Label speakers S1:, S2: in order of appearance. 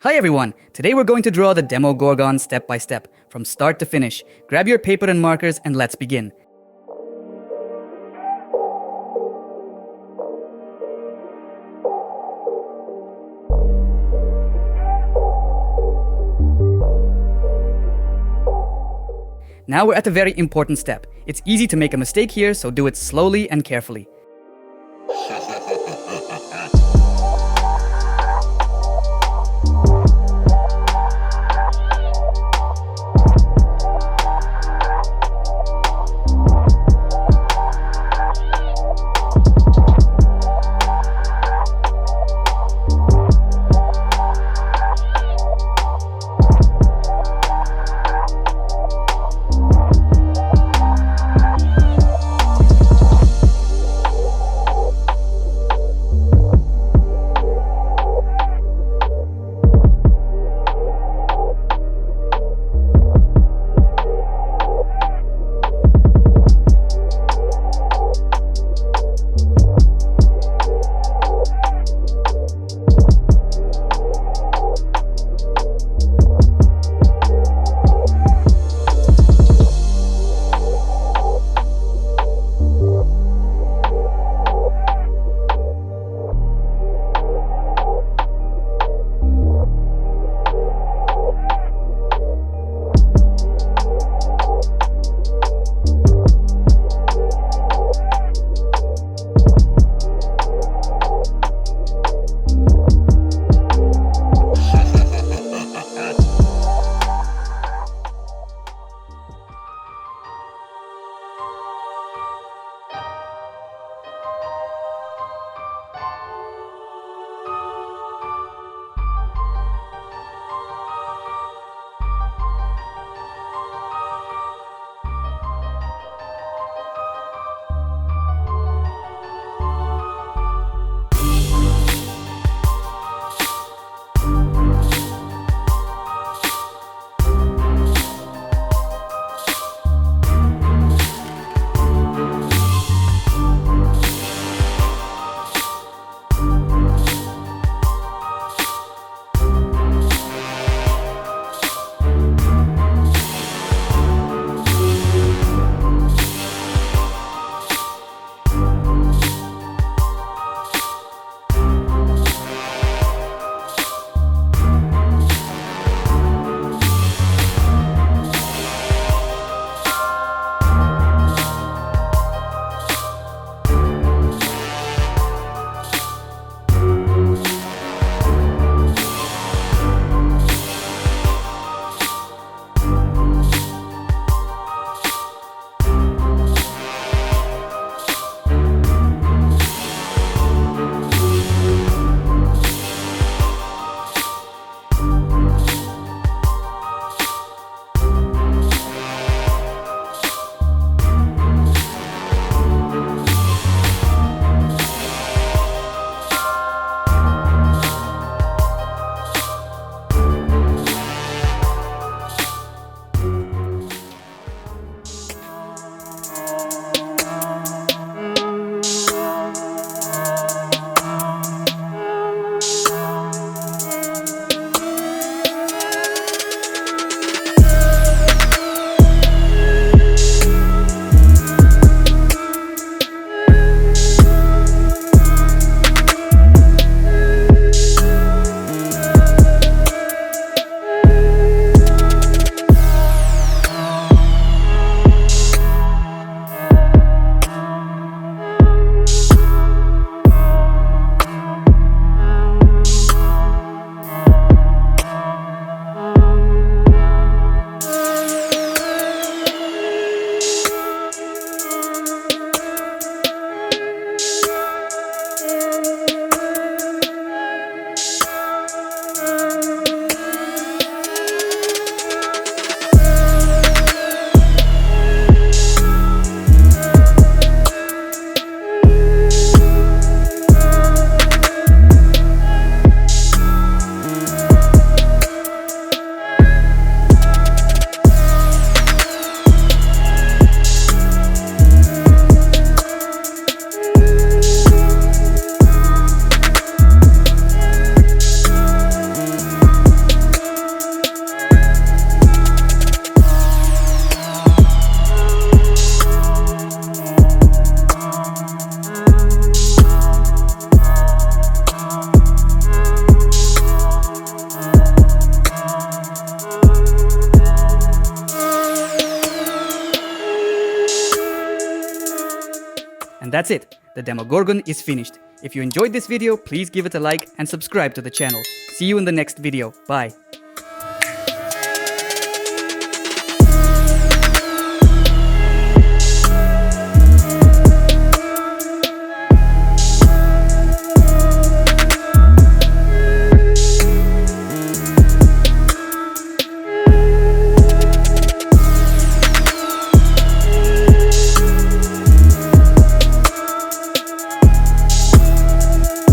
S1: Hi everyone! Today we're going to draw the Demogorgon step by step, from start to finish. Grab your paper and markers and let's begin. Now we're at a very important step. It's easy to make a mistake here, so do it slowly and carefully. And that's it. The Demogorgon is finished. If you enjoyed this video, please give it a like and subscribe to the channel. See you in the next video. Bye.